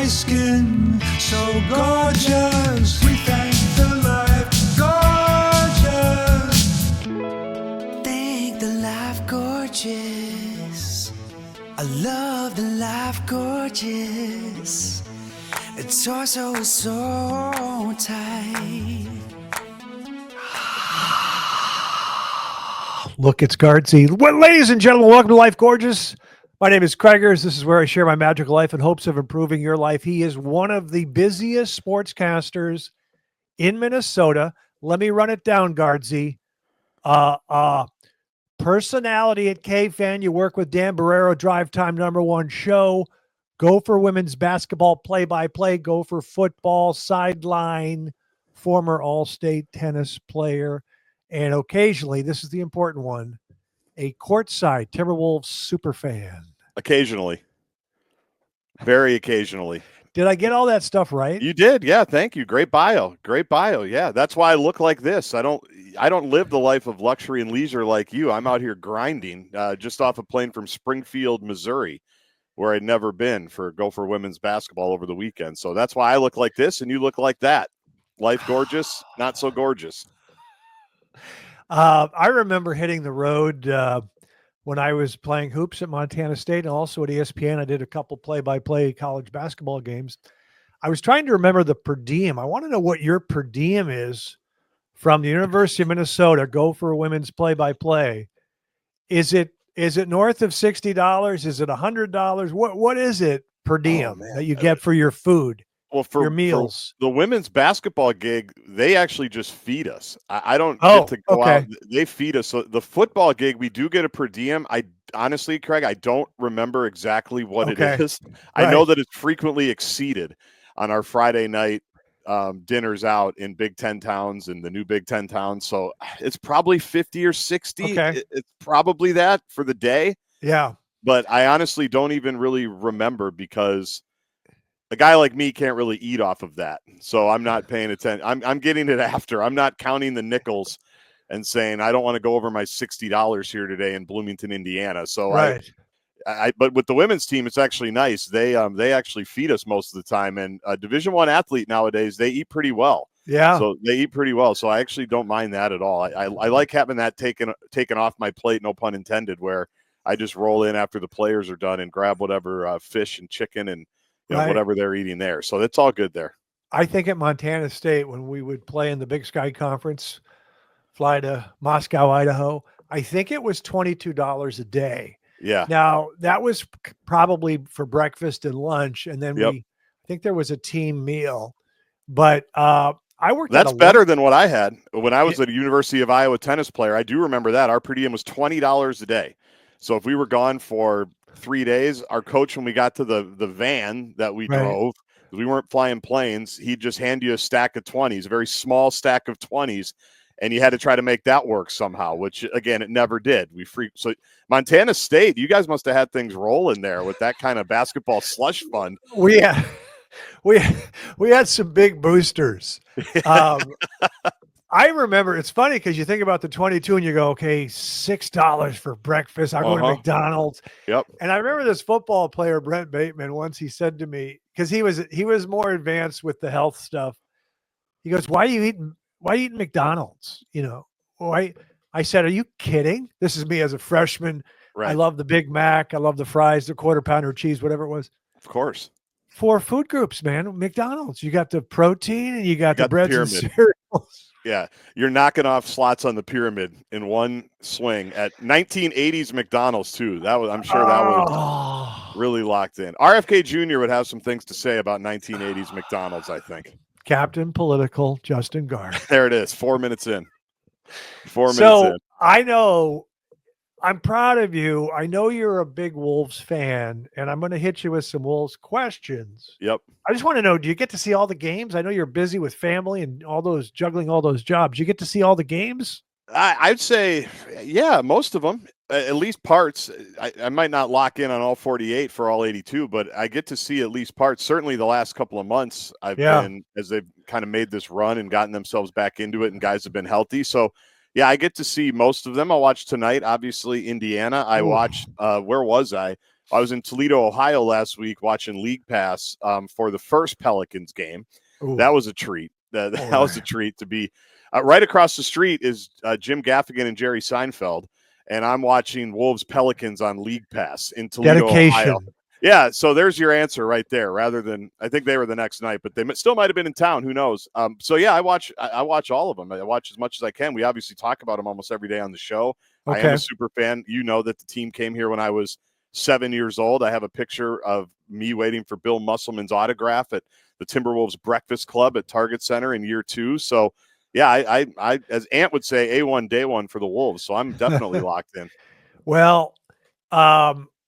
my skin so gorgeous. We thank the life gorgeous. Thank the life gorgeous. I love the life gorgeous. Its torso is so tight. Look, it's Gaardsy. Well, ladies and gentlemen, welcome to Life Gorgeous. My name is Craigers. This is where I share my magical life in hopes of improving your life. He is one of the busiest sportscasters in Minnesota. Let me run it down, Gaardsy. Personality at KFan. You work with Dan Barrero, Drive Time #1 show. Gopher women's basketball play-by-play. Gopher football sideline. Former all-state tennis player. And occasionally, this is the important one, a courtside Timberwolves super fan. Occasionally. Very occasionally. Did I get all that stuff right? You did. Yeah. Thank you. Great bio. Great bio. Yeah. That's why I look like this. I don't live the life of luxury and leisure like you. I'm out here grinding just off a plane from Springfield, Missouri, where I'd never been for Gopher women's basketball over the weekend. So that's why I look like this and you look like that. Life gorgeous, not so gorgeous. I remember hitting the road when I was playing hoops at Montana State and also at ESPN. I did a couple play-by-play college basketball games. I was trying to remember the per diem. I want to know what your per diem is from the University of Minnesota. Gopher women's play-by-play. Is it north of $60? Is it $100? What is it per diem that you get for your food? Well, for your meals, for the women's basketball gig, they actually just feed us. I don't get to go out. They feed us. So the football gig, we do get a per diem. I honestly, Craig, I don't remember exactly what it is. Right. I know that it's frequently exceeded on our Friday night dinners out in Big Ten towns and the new Big Ten towns. So it's probably 50 or 60. Okay. It's probably that for the day. Yeah. But I honestly don't even really remember because a guy like me can't really eat off of that. So I'm not paying attention. I'm getting it after. I'm not counting the nickels and saying, I don't want to go over my $60 here today in Bloomington, Indiana. So right. But with the women's team, it's actually nice. They actually feed us most of the time. And a Division I athlete nowadays, they eat pretty well. Yeah. So they eat pretty well. So I actually don't mind that at all. I like having that taken off my plate, no pun intended, where I just roll in after the players are done and grab whatever fish and chicken and whatever they're eating there. So it's all good there. I think at Montana State, when we would play in the Big Sky Conference, fly to Moscow, Idaho, I think it was $22 a day. Yeah. Now, that was probably for breakfast and lunch. And then I think there was a team meal. But I worked That's better than what I had. When I was at a University of Iowa tennis player, I do remember that. Our per diem was $20 a day. So if we were gone for 3 days, our coach, when we got to the van that we drove, we weren't flying planes, he'd just hand you a stack of 20s, a very small stack of 20s, and you had to try to make that work somehow, which again, it never did. So Montana State, you guys must have had things rolling there with that kind of basketball slush fund. We had some big boosters. I remember, it's funny because you think about the 22 and you go, okay, $6 for breakfast. I'll go to McDonald's. Yep. And I remember this football player, Brent Bateman, once he said to me, because he was more advanced with the health stuff. He goes, why are you eating McDonald's? Why? I said, are you kidding? This is me as a freshman. Right. I love the Big Mac. I love the fries, the quarter pounder cheese, whatever it was. Of course. 4 food groups, man. McDonald's. You got the protein and you got the breads and cereals. Yeah, you're knocking off slots on the pyramid in one swing at 1980s McDonald's too. I'm sure that was really locked in. RFK Jr. would have some things to say about 1980s McDonald's, I think. Captain Political Justin Gaard. There it is. 4 minutes in. 4 minutes in. I know. I'm proud of you. I know you're a big Wolves fan, and I'm going to hit you with some Wolves questions. Yep. I just want to know, do you get to see all the games? I know you're busy with family and juggling all those jobs. You get to see all the games? I'd say, yeah, most of them, at least parts. I might not lock in on all 48 for all 82, but I get to see at least parts. Certainly the last couple of months I've been, as they've kind of made this run and gotten themselves back into it and guys have been healthy. So, yeah, I get to see most of them. I'll watch tonight, obviously, Indiana. I watched, where was I? I was in Toledo, Ohio last week watching League Pass for the first Pelicans game. Ooh. That was a treat. That was a treat to be right across the street is Jim Gaffigan and Jerry Seinfeld, and I'm watching Wolves Pelicans on League Pass in Toledo, Ohio. Yeah, so there's your answer right there. Rather than, I think they were the next night, but they still might have been in town. Who knows? So yeah, I watch all of them. I watch as much as I can. We obviously talk about them almost every day on the show. Okay. I am a super fan. You know that the team came here when I was 7 years old. I have a picture of me waiting for Bill Musselman's autograph at the Timberwolves Breakfast Club at Target Center in year 2. So yeah, I as Ant would say, A1 day one for the Wolves. So I'm definitely locked in. Well,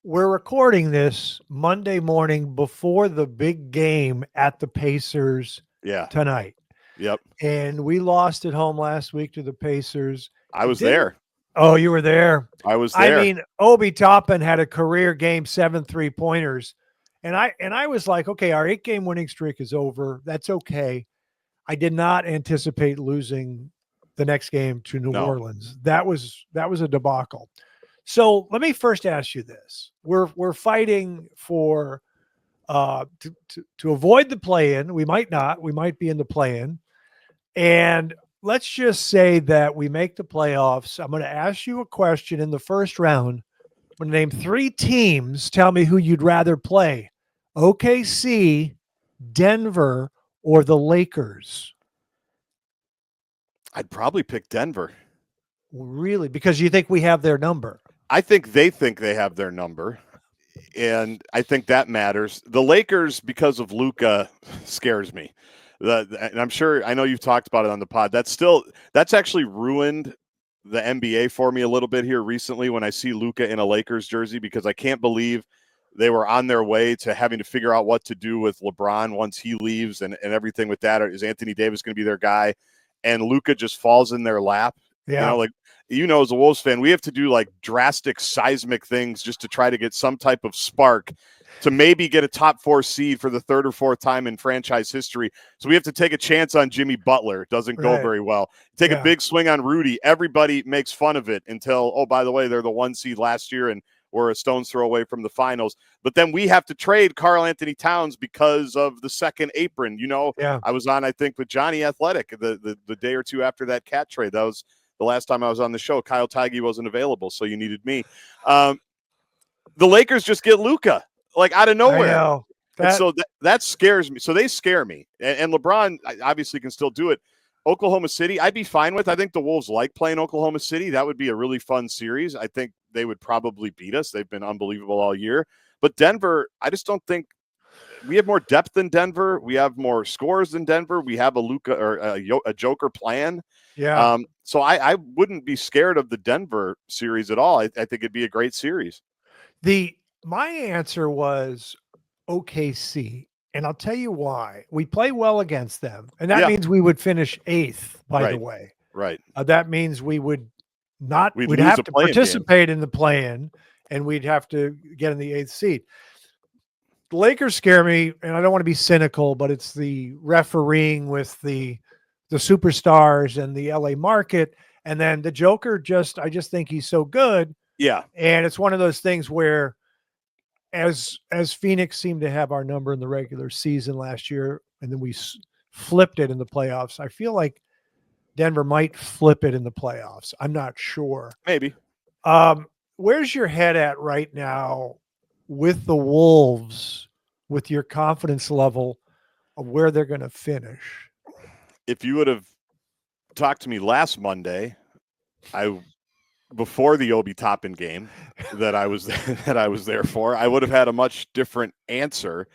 we're recording this Monday morning before the big game at the Pacers tonight. Yep. And we lost at home last week to the Pacers. I was there. Oh, you were there. I was there. I mean, Obi Toppin had a career game, 7 3-pointers. And I was like, okay, our 8-game winning streak is over. That's okay. I did not anticipate losing the next game to New Orleans. That was a debacle. So let me first ask you this: we're fighting for to avoid the play-in. We might not. We might be in the play-in. And let's just say that we make the playoffs. I'm going to ask you a question in the first round. I'm going to name 3 teams. Tell me who you'd rather play: OKC, Denver, or the Lakers. I'd probably pick Denver. Really? Because you think we have their number? I think they have their number, and I think that matters. The Lakers, because of Luka, scares me. And I'm sure, I know you've talked about it on the pod. That's actually ruined the NBA for me a little bit here recently when I see Luka in a Lakers jersey, because I can't believe they were on their way to having to figure out what to do with LeBron once he leaves and everything with that. Is Anthony Davis going to be their guy? And Luka just falls in their lap. Yeah. As a Wolves fan, we have to do like drastic seismic things just to try to get some type of spark to maybe get a top 4 seed for the 3rd or 4th time in franchise history. So we have to take a chance on Jimmy Butler. It doesn't go very well. Take a big swing on Rudy. Everybody makes fun of it until, oh, by the way, they're the 1 seed last year and we're a stone's throw away from the finals. But then we have to trade Karl Anthony Towns because of the second apron. I was on, I think, with Johnny Athletic the day or two after that cat trade. That was the last time I was on the show. Kyle Tighe wasn't available, so you needed me. The Lakers just get Luka, like out of nowhere. I know. So that scares me. So they scare me. And LeBron obviously can still do it. Oklahoma City, I'd be fine with. I think the Wolves like playing Oklahoma City. That would be a really fun series. I think they would probably beat us. They've been unbelievable all year. But Denver, I just don't think we have more depth than Denver. We have more scores than Denver. We have a Luka or a Joker plan. Yeah. So I wouldn't be scared of the Denver series at all. I think it'd be a great series. My answer was OKC, and I'll tell you why. We play well against them, and that means we would finish 8th, by the way. Right. That means we would not. We'd lose have to participate in the play-in, and we'd have to get in the 8th seed. The Lakers scare me, and I don't want to be cynical, but it's the refereeing with the superstars and the LA market. And then the Joker, I just think he's so good. Yeah. And it's one of those things where as Phoenix seemed to have our number in the regular season last year, and then we flipped it in the playoffs, I feel like Denver might flip it in the playoffs. I'm not sure. Maybe. Where's your head at right now with the Wolves, with your confidence level of where they're going to finish? If you would have talked to me last Monday, before the Obi Toppin game that I was there for, I would have had a much different answer,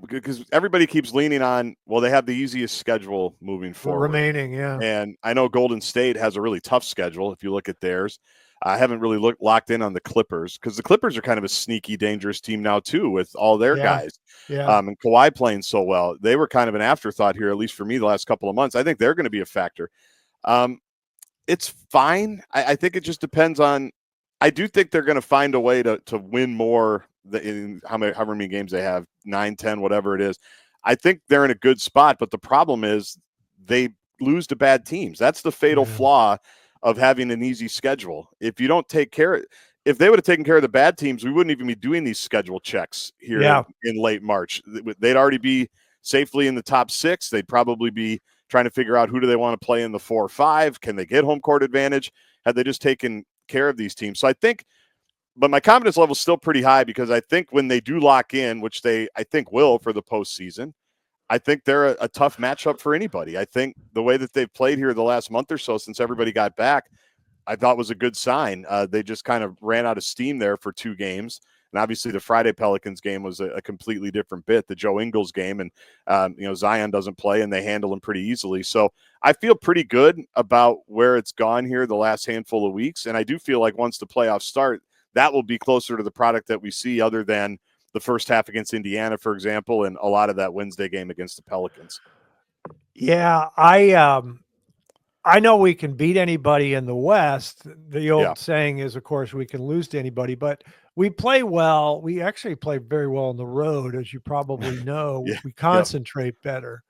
because everybody keeps leaning on, well, they have the easiest schedule moving forward. Remaining, yeah. And I know Golden State has a really tough schedule if you look at theirs. I haven't really locked in on the Clippers, because the Clippers are kind of a sneaky, dangerous team now too, with all their guys. Yeah. And Kawhi playing so well. They were kind of an afterthought here, at least for me, the last couple of months. I think they're going to be a factor. It's fine. I think it just depends on. I do think they're going to find a way to win more in however many games they have, 9, 10, whatever it is. I think they're in a good spot, but the problem is they lose to bad teams. That's the fatal flaw of having an easy schedule. If you don't take care, if they would have taken care of the bad teams, we wouldn't even be doing these schedule checks here in late March. They'd already be safely in the top 6. They'd probably be trying to figure out who do they want to play in the 4 or 5. Can they get home court advantage? Had they just taken care of these teams? So I think, but my confidence level is still pretty high because I think when they do lock in, which they I think will for the postseason, I think they're a tough matchup for anybody. I think the way that they've played here the last month or so since everybody got back, I thought was a good sign. They just kind of ran out of steam there for 2 games. And obviously the Friday Pelicans game was a completely different bit, the Joe Ingles game. And, Zion doesn't play and they handle him pretty easily. So I feel pretty good about where it's gone here the last handful of weeks. And I do feel like once the playoffs start, that will be closer to the product that we see other than the first half against Indiana, for example, and a lot of that Wednesday game against the Pelicans. Yeah, I know we can beat anybody in the West. The old saying is, of course, we can lose to anybody, but we play well. We actually play very well on the road, as you probably know. We concentrate better.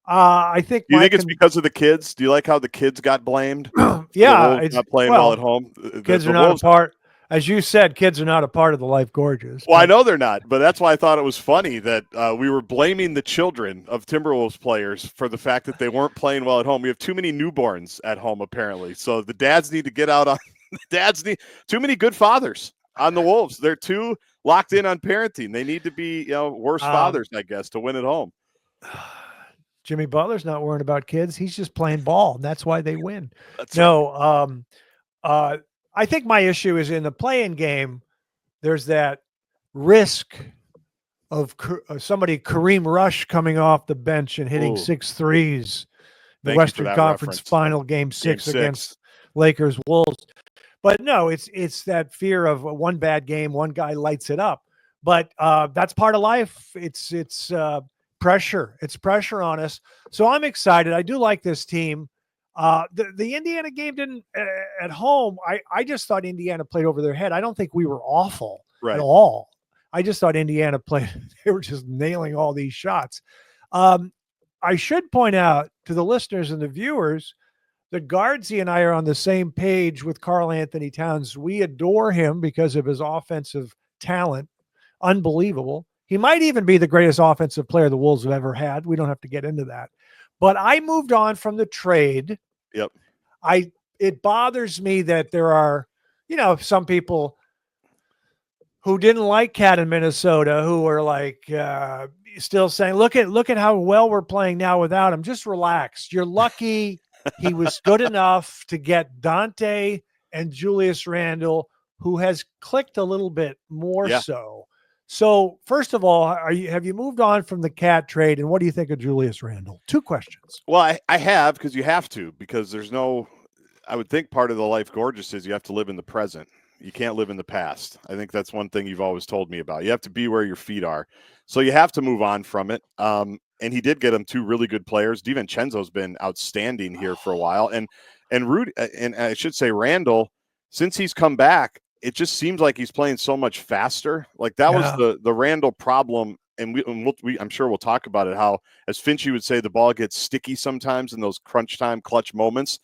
I think. Do you think it's because of the kids? Do you like how the kids got blamed? It's not playing well at home. Kids are not a part. As you said, kids are not a part of the Life Gorgeous. Well, I know they're not, but that's why I thought it was funny that we were blaming the children of Timberwolves players for the fact that they weren't playing well at home. We have too many newborns at home, apparently. So the dads need to get out on the dads need too many good fathers on the Wolves. They're too locked in on parenting. They need to be, worse fathers, I guess, to win at home. Jimmy Butler's not worrying about kids. He's just playing ball, and that's why they win. I think my issue is in the play-in game, there's that risk of somebody Kareem Rush coming off the bench and hitting 6 threes. The Western Conference Final Game 6 against Lakers Wolves. But no, it's that fear of one bad game, one guy lights it up. But that's part of life. It's pressure. It's pressure on us. So I'm excited. I do like this team. The Indiana game didn't at home. I just thought Indiana played over their head. I don't think we were awful at all. I just thought Indiana played. They were just nailing all these shots. I should point out to the listeners and the viewers that Gaardsy and I are on the same page with Karl Anthony Towns. We adore him because of his offensive talent. Unbelievable. He might even be the greatest offensive player the Wolves have ever had. We don't have to get into that. But I moved on from the trade. Yep. It bothers me that there are, some people who didn't like Cat in Minnesota who are like still saying, look at how well we're playing now without him. Just relax. You're lucky he was good enough to get Donte and Julius Randle, who has clicked a little bit more so. So, first of all, have you moved on from the Cat trade, and what do you think of Julius Randle? 2 questions. Well, I have, because you have to, because I would think part of the Life Gorgeous is you have to live in the present. You can't live in the past. I think that's one thing you've always told me about. You have to be where your feet are. So you have to move on from it. And he did get him 2 really good players. DiVincenzo's been outstanding here for a while. And Rudy, and I should say Randle, since he's come back, it just seems like he's playing so much faster. Like that was the Randle problem. And I'm sure we'll talk about it, how, as Finchy would say, the ball gets sticky sometimes in those crunch time clutch moments.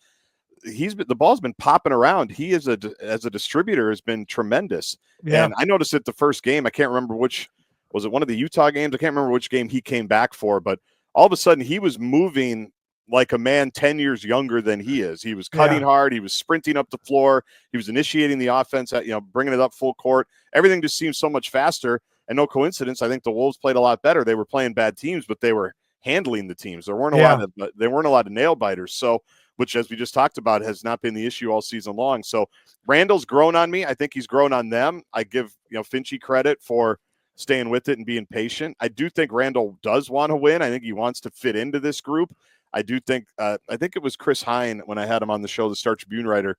The ball's been popping around. He as a distributor has been tremendous. Yeah. And I noticed it the first game. I can't remember which, was it one of the Utah games? I can't remember which game he came back for, but all of a sudden he was moving like a man 10 years younger than he is. He was cutting hard. He was sprinting up the floor. He was initiating the offense, bringing it up full court. Everything just seems so much faster. And no coincidence, I think the Wolves played a lot better. They were playing bad teams, but they were handling the teams. There weren't a lot of nail biters. So, which, as we just talked about, has not been the issue all season long. So Randall's grown on me. I think he's grown on them. I give Finchy credit for staying with it and being patient. I do think Randle does want to win. I think he wants to fit into this group. I do think I think it was Chris Hine when I had him on the show, the Star Tribune writer,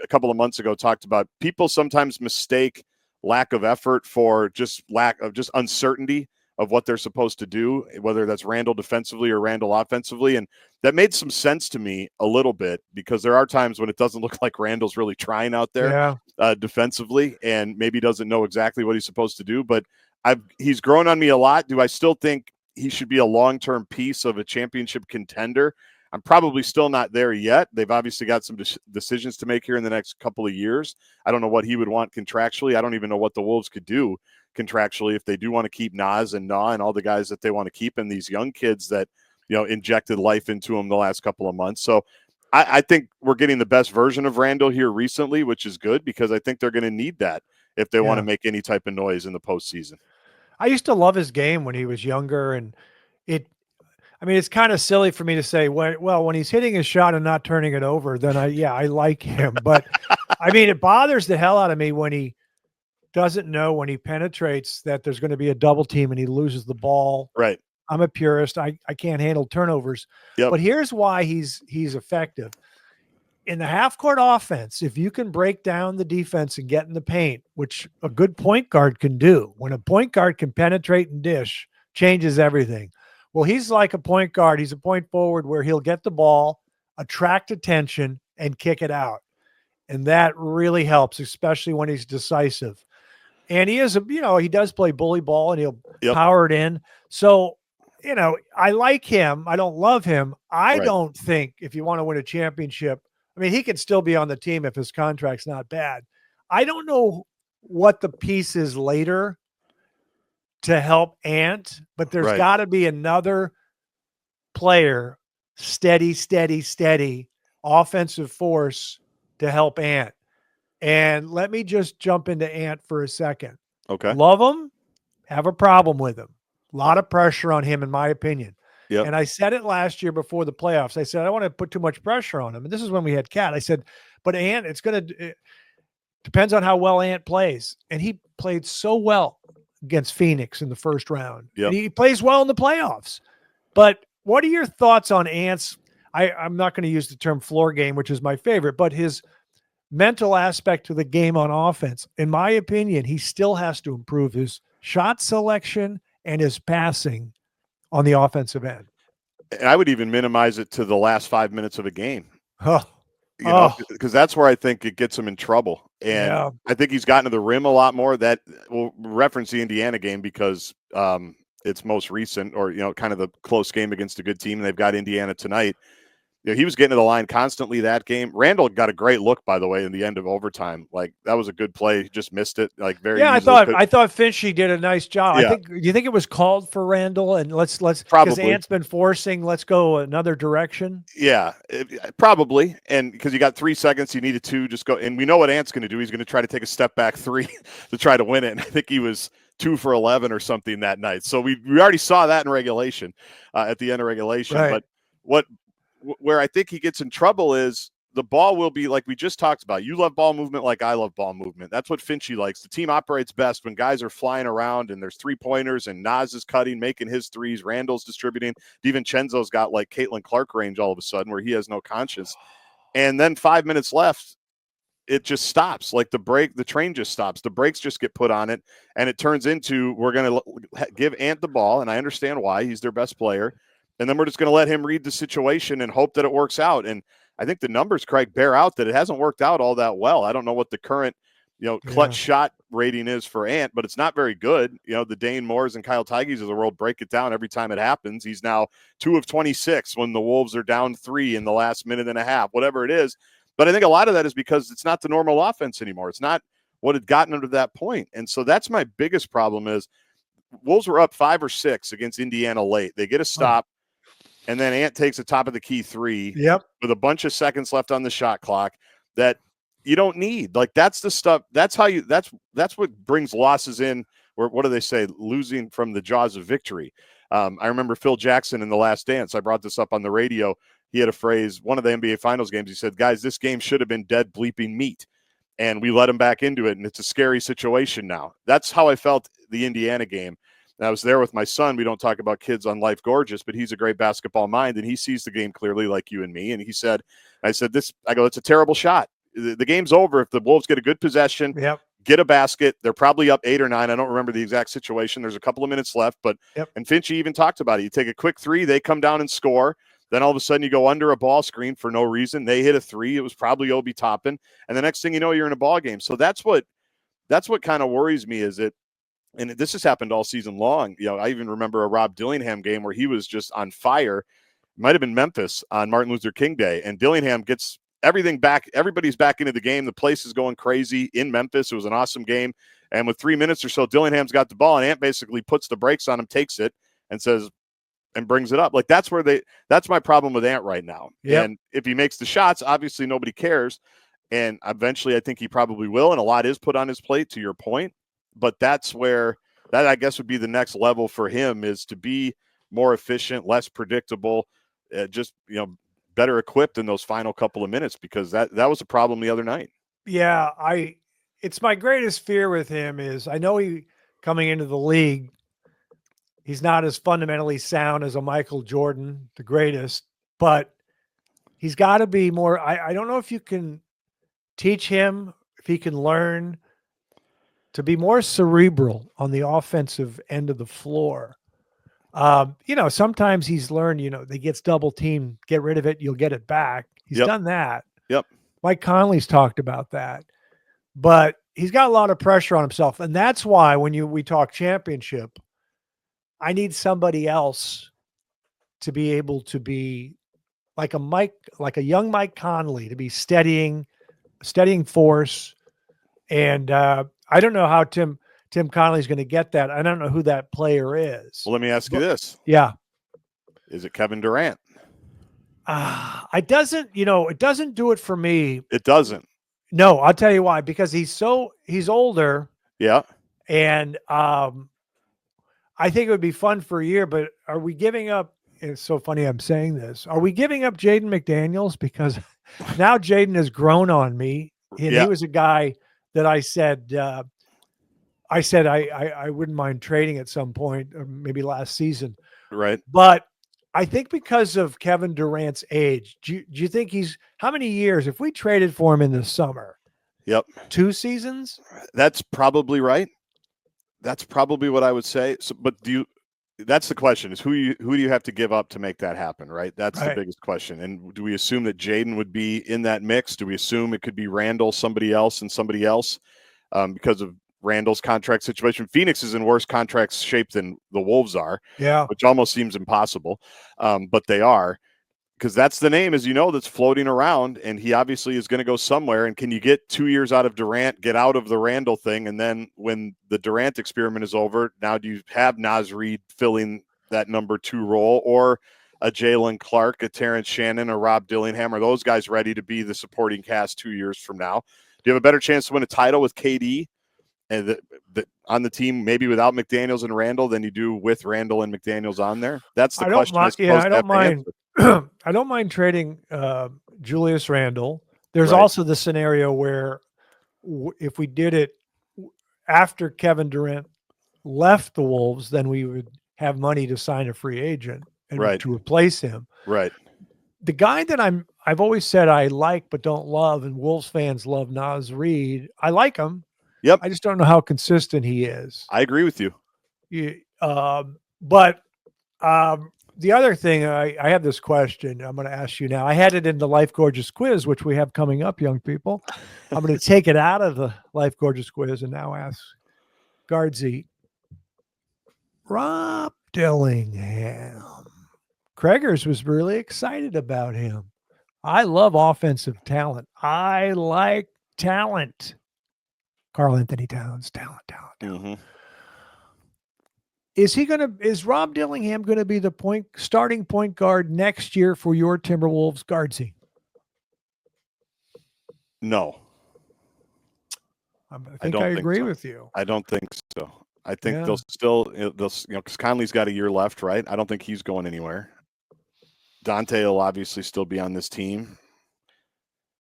a couple of months ago, talked about people sometimes mistake lack of effort for just lack of just uncertainty of what they're supposed to do, whether that's Randle defensively or Randle offensively. And that made some sense to me a little bit, because there are times when it doesn't look like Randle's really trying out there defensively, and maybe doesn't know exactly what he's supposed to do. But he's grown on me a lot. Do I still think he should be a long-term piece of a championship contender? I'm probably still not there yet. They've obviously got some decisions to make here in the next couple of years. I don't know what he would want contractually. I don't even know what the Wolves could do contractually if they do want to keep Naz and Na and all the guys that they want to keep, and these young kids that, injected life into him the last couple of months. So I think we're getting the best version of Randle here recently, which is good because I think they're going to need that if they want to make any type of noise in the postseason. I used to love his game when he was younger, and it's kind of silly for me to say, when he's hitting his shot and not turning it over, then I like him. But it bothers the hell out of me when he doesn't know when he penetrates that there's going to be a double team and he loses the ball. Right. I'm a purist. I can't handle turnovers. Yep. But here's why he's effective. In the half-court offense, if you can break down the defense and get in the paint, which a good point guard can do, when a point guard can penetrate and dish, changes everything. Well, he's like a point guard. He's a point forward where he'll get the ball, attract attention, and kick it out. And that really helps, especially when he's decisive. And he is, he does play bully ball and he'll power it in. So, I like him. I don't love him. I don't think if you want to win a championship, he could still be on the team if his contract's not bad. I don't know what the piece is later to help Ant, but there's got to be another player, steady offensive force to help Ant. And let me just jump into Ant for a second. Okay. Love him, have a problem with him. A lot of pressure on him, in my opinion. Yep. And I said it last year before the playoffs. I said, I don't want to put too much pressure on him. And this is when we had Cat. I said, but Ant, it depends on how well Ant plays. And he played so well against Phoenix in the first round. Yep. And he plays well in the playoffs. But what are your thoughts on Ant's, I'm not going to use the term floor game, which is my favorite, but his mental aspect to the game on offense? In my opinion, he still has to improve his shot selection and his passing on the offensive end. And I would even minimize it to the last 5 minutes of a game. Because that's where I think it gets him in trouble. And I think he's gotten to the rim a lot more. That will reference the Indiana game because it's most recent, or kind of the close game against a good team. And they've got Indiana tonight. He was getting to the line constantly that game. Randle got a great look, by the way, in the end of overtime. Like, that was a good play. He just missed it. Like, very easily. I thought Finchy did a nice job. Yeah. Do you think it was called for Randle? And let's probably, because Ant's been forcing, let's go another direction. Yeah, probably. And because you got 3 seconds, you needed 2, just go. And we know what Ant's going to do. He's going to try to take a step back 3 to try to win it. And I think he was 2 for 11 or something that night. So we already saw that in regulation, at the end of regulation. Right. But where I think he gets in trouble is the ball will be like we just talked about. You love ball movement like I love ball movement. That's what Finchy likes. The team operates best when guys are flying around and there's 3-pointers and Naz is cutting, making his threes. Randall's distributing. DiVincenzo's got like Jaylen Clark range all of a sudden where he has no conscience. And then 5 minutes left, it just stops. Like the train just stops. The brakes just get put on it, and it turns into we're going to give Ant the ball, and I understand why. He's their best player. And then we're just going to let him read the situation and hope that it works out. And I think the numbers, Craig, bear out that it hasn't worked out all that well. I don't know what the current, clutch shot rating is for Ant, but it's not very good. The Dane Moores and Kyle Teiges of the world break it down every time it happens. He's now 2 of 26 when the Wolves are down 3 in the last minute and a half, whatever it is. But I think a lot of that is because it's not the normal offense anymore. It's not what had gotten them to that point. And so that's my biggest problem is Wolves were up 5 or 6 against Indiana late. They get a stop. And then Ant takes a top of the key 3 with a bunch of seconds left on the shot clock that you don't need. Like, that's the stuff. That's how that's what brings losses in. Or what do they say? Losing from the jaws of victory. I remember Phil Jackson in The Last Dance. I brought this up on the radio. He had a phrase, one of the NBA Finals games. He said, guys, this game should have been dead bleeping meat. And we let him back into it. And it's a scary situation now. That's how I felt the Indiana game. And I was there with my son. We don't talk about kids on Life Gorgeous, but he's a great basketball mind, and he sees the game clearly like you and me. And he said, it's a terrible shot. The game's over. If the Wolves get a good possession, get a basket, they're probably up 8 or 9. I don't remember the exact situation. There's a couple of minutes left, and Finchy even talked about it. You take a quick 3, they come down and score. Then all of a sudden you go under a ball screen for no reason. They hit a 3. It was probably Obi Toppin. And the next thing you know, you're in a ball game. So that's what kind of worries me is it. And this has happened all season long. I even remember a Rob Dillingham game where he was just on fire. might have been Memphis on Martin Luther King Day, and Dillingham gets everything back. Everybody's back into the game. The place is going crazy in Memphis. It was an awesome game. And with 3 minutes or so, Dillingham's got the ball, and Ant basically puts the brakes on him, takes it, and says, and brings it up. Like, that's my problem with Ant right now. Yep. And if he makes the shots, obviously nobody cares. And eventually I think he probably will. And a lot is put on his plate, to your point. But that's where that, I guess, would be the next level for him, is to be more efficient, less predictable, just, better equipped in those final couple of minutes, because that was a problem the other night. Yeah. It's my greatest fear with him is I know he coming into the league, he's not as fundamentally sound as a Michael Jordan, the greatest, but he's got to be more. I don't know if you can teach him, if he can learn to be more cerebral on the offensive end of the floor. Sometimes he's learned, he gets double teamed, get rid of it, you'll get it back. He's done that. Yep. Mike Conley's talked about that. But he's got a lot of pressure on himself. And that's why when we talk championship, I need somebody else to be able to be like a young Mike Conley, to be steadying force. And I don't know how Tim Conley's going to get that. I don't know who that player is. Well, let me ask you this. Yeah. Is it Kevin Durant? It doesn't do it for me. It doesn't. No, I'll tell you why. Because he's older. Yeah. And I think it would be fun for a year, but are we giving up? It's so funny I'm saying this. Are we giving up Jaden McDaniels? Because now Jaden has grown on me. And he was a guy that I said I wouldn't mind trading at some point, or maybe last season. Right. But I think because of Kevin Durant's age, do you think how many years, if we traded for him in the summer? Yep. 2 seasons? That's probably right. That's probably what I would say. So, but that's the question, is who do you have to give up to make that happen, right? That's the biggest question. And do we assume that Jaden would be in that mix? Do we assume it could be Randle, somebody else, and somebody else because of Randle's contract situation? Phoenix is in worse contract shape than the Wolves are, which almost seems impossible, but they are, because that's the name, as you know, that's floating around, and he obviously is going to go somewhere. And can you get 2 years out of Durant, get out of the Randle thing, and then when the Durant experiment is over, now do you have Naz Reid filling that number 2 role, or a Jaylen Clark, a Terrence Shannon, or Rob Dillingham? Are those guys ready to be the supporting cast 2 years from now? Do you have a better chance to win a title with KD and on the team, maybe without McDaniels and Randle, than you do with Randle and McDaniels on there? That's the question. I don't mind. I don't mind trading Julius Randle. There's also the scenario where if we did it after Kevin Durant left the Wolves, then we would have money to sign a free agent and to replace him. Right. The guy that I've always said I like but don't love, and Wolves fans love, Naz Reid. I like him. Yep. I just don't know how consistent he is. I agree with you. But the other thing, I have this question I'm going to ask you now. I had it in the Life Gorgeous quiz, which we have coming up, young people. I'm going to take it out of the Life Gorgeous quiz and now ask Gaardsy. Rob Dillingham. Craigers was really excited about him. I love offensive talent. I like talent. Karl Anthony Towns, talent. Mm-hmm. Is Rob Dillingham going to be the starting point guard next year for your Timberwolves, Gaardsy? No. I agree with you. I don't think so. I think they'll because Conley's got a year left, right? I don't think he's going anywhere. Donte will obviously still be on this team.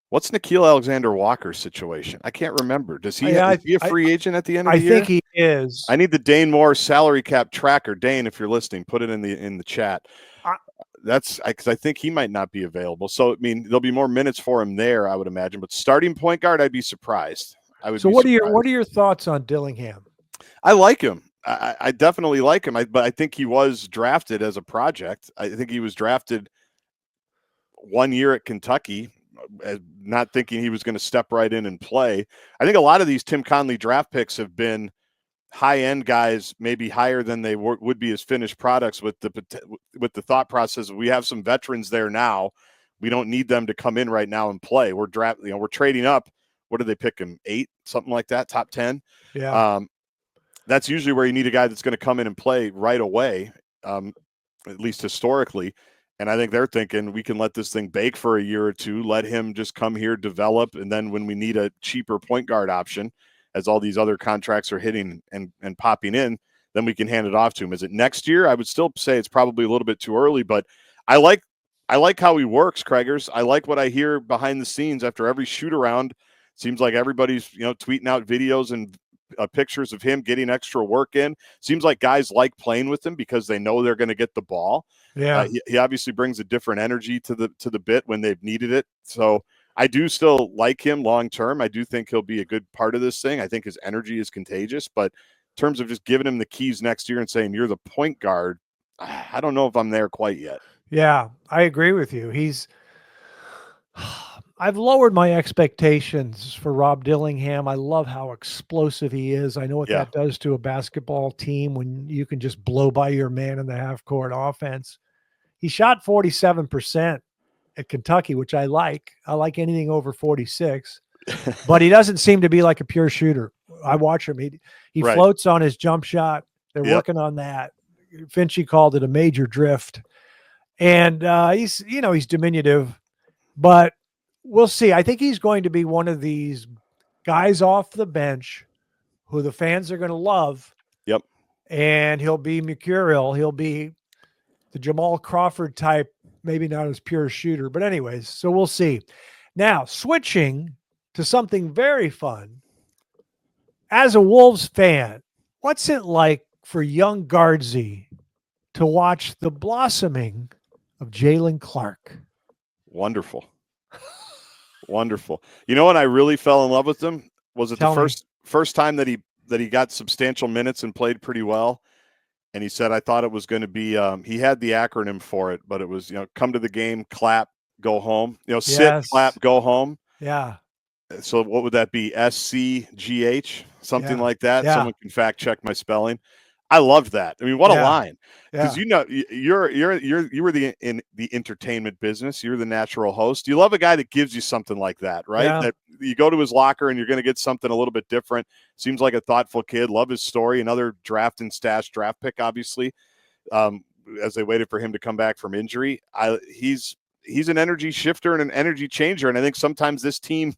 What's Nickeil Alexander-Walker's situation? I can't remember. Is he a free agent at the end of the year? I think he is. I need the Dane Moore salary cap tracker. Dane, if you're listening, put it in the chat. That's because I think he might not be available. So, I mean, there'll be more minutes for him there, I would imagine. But starting point guard, I'd be surprised. What are your thoughts on Dillingham? I like him. I definitely like him. But I think he was drafted as a project. I think he was drafted 1 year at Kentucky, not thinking he was going to step right in and play. I think a lot of these Tim Conley draft picks have been high-end guys, maybe higher than they would be as finished products with the thought process. We have some veterans there now. We don't need them to come in right now and play. We're trading up. What do they pick him? 8, something like that, top 10. Yeah. That's usually where you need a guy that's going to come in and play right away, at least historically. And I think they're thinking we can let this thing bake for a year or two, let him just come here, develop, and then when we need a cheaper point guard option, as all these other contracts are hitting and popping in, then we can hand it off to him. Is it next year? I would still say it's probably a little bit too early, but I like how he works, Craigers. I like what I hear behind the scenes after every shoot around. Seems like everybody's tweeting out videos and pictures of him getting extra work in. Seems like guys like playing with him because they know they're going to get the ball. Yeah. He obviously brings a different energy to the bit when they've needed it. So I do still like him long term. I do think he'll be a good part of this thing. I think his energy is contagious, but in terms of just giving him the keys next year and saying you're the point guard, I don't know if I'm there quite yet. Yeah, I agree with you. I've lowered my expectations for Rob Dillingham. I love how explosive he is. I know what that does to a basketball team when you can just blow by your man in the half-court offense. He shot 47% at Kentucky, which I like. I like anything over 46, but he doesn't seem to be like a pure shooter. I watch him. He floats on his jump shot. They're working on that. Finchy called it a major drift. And he's diminutive, but we'll see. I think he's going to be one of these guys off the bench who the fans are going to love. Yep. And he'll be mercurial. He'll be the Jamal Crawford type, maybe not as pure shooter, but anyways, so we'll see. Now, switching to something very fun. As a Wolves fan, what's it like for young Gaardsy to watch the blossoming of Jaylen Clark? Wonderful. Wonderful. You know when I really fell in love with him? Was it the first time that he got substantial minutes and played pretty well? And he said, I thought it was going to be, he had the acronym for it, but it was, come to the game, clap, go home, sit, clap, go home. Yeah. So what would that be? SCGH, something like that. Yeah. Someone can fact check my spelling. I loved that. I mean, what a line. Because you were in the entertainment business. You're the natural host. You love a guy that gives you something like that, right? Yeah. That you go to his locker and you're going to get something a little bit different. Seems like a thoughtful kid. Love his story. Another draft and stash draft pick, obviously, as they waited for him to come back from injury. He's an energy shifter and an energy changer, and I think sometimes this team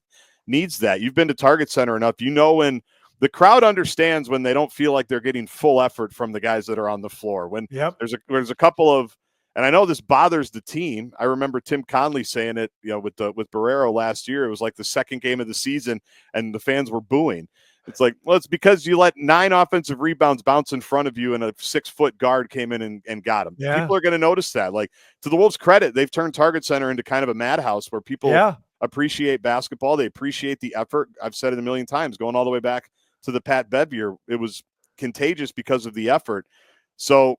needs that. You've been to Target Center enough. When the crowd understands when they don't feel like they're getting full effort from the guys that are on the floor. When there's a couple of, and I know this bothers the team. I remember Tim Conley saying it, with Barrero last year. It was like the second game of the season, and the fans were booing. It's like, well, it's because you let 9 offensive rebounds bounce in front of you, and a 6-foot guard came in and got them. Yeah. People are going to notice that. Like, to the Wolves' credit, they've turned Target Center into kind of a madhouse where people appreciate basketball. They appreciate the effort. I've said it a million times, going all the way back to the Pat Bev year. It was contagious because of the effort. So,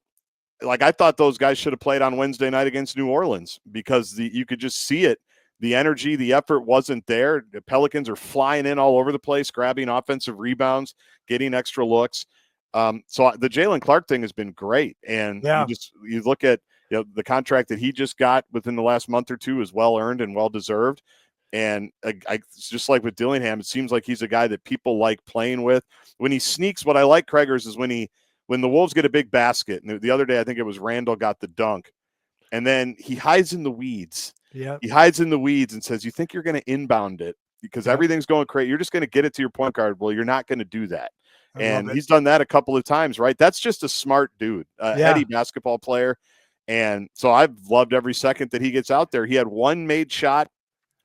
like, I thought those guys should have played on Wednesday night against New Orleans because you could just see it. The energy, the effort wasn't there. The Pelicans are flying in all over the place, grabbing offensive rebounds, getting extra looks. So the Jaylen Clark thing has been great. And you look at the contract that he just got within the last month or two is well-earned and well-deserved. And it's just like with Dillingham, it seems like he's a guy that people like playing with. When he sneaks, what I like, Craigers, is when the Wolves get a big basket. And the other day, I think it was Randle got the dunk. And then he hides in the weeds. Yeah. He hides in the weeds and says, you think you're going to inbound it because everything's going crazy. You're just going to get it to your point guard. Well, you're not going to do that. And he's done that a couple of times, right? That's just a smart dude, heady basketball player. And so I've loved every second that he gets out there. He had one made shot,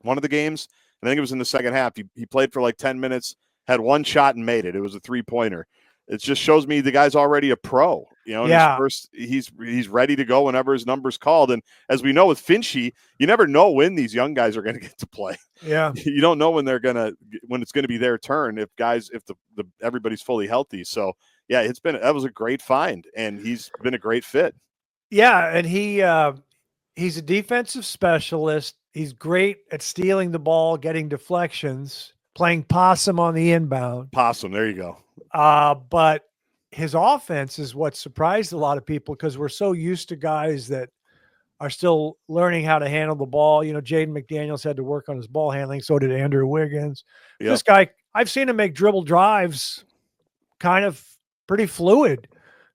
one of the games. I think it was in the second half. He played for like 10 minutes, had one shot and made it. It was a 3-pointer. It just shows me the guy's already a pro, he's ready to go whenever his number's called. And as we know with Finchy, you never know when these young guys are going to get to play. Yeah. You don't know when it's going to be their turn. If everybody's fully healthy. So yeah, that was a great find, and he's been a great fit. Yeah. And he's a defensive specialist. He's great at stealing the ball, getting deflections, playing possum on the inbound. Possum. There you go. But his offense is what surprised a lot of people because we're so used to guys that are still learning how to handle the ball. You know, Jaden McDaniels had to work on his ball handling. So did Andrew Wiggins. Yep. This guy, I've seen him make dribble drives kind of pretty fluid,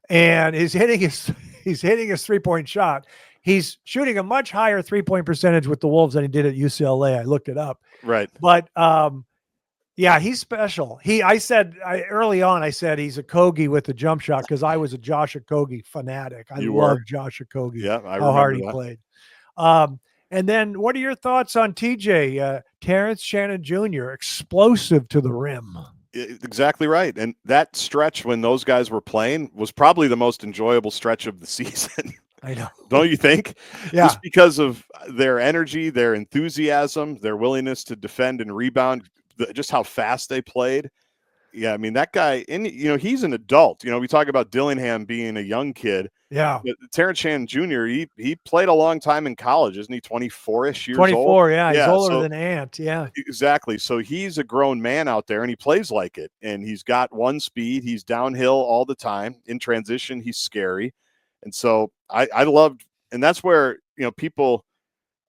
and he's hitting his 3-point shot. He's shooting a much higher 3-point percentage with the Wolves than he did at UCLA. I looked it up. Right. But yeah, he's special. Early on, I said he's a Kogi with the jump shot because I was a Josh Okogie fanatic. I love Josh Okogie. Yeah, I how hard he that. played. And then what are your thoughts on TJ, Terrence Shannon Jr., explosive to the rim? Exactly right. And that stretch when those guys were playing was probably the most enjoyable stretch of the season. I know. Don't you think? Yeah. Just because of their energy, their enthusiasm, their willingness to defend and rebound, just how fast they played. Yeah, I mean, that guy, and he's an adult. We talk about Dillingham being a young kid. Yeah. But Terrence Shannon Jr., he played a long time in college. Isn't he 24-ish years old? 24, yeah. He's older than Ant, yeah. Exactly. So he's a grown man out there, and he plays like it. And he's got one speed. He's downhill all the time. In transition, he's scary. And so I loved, and that's where, people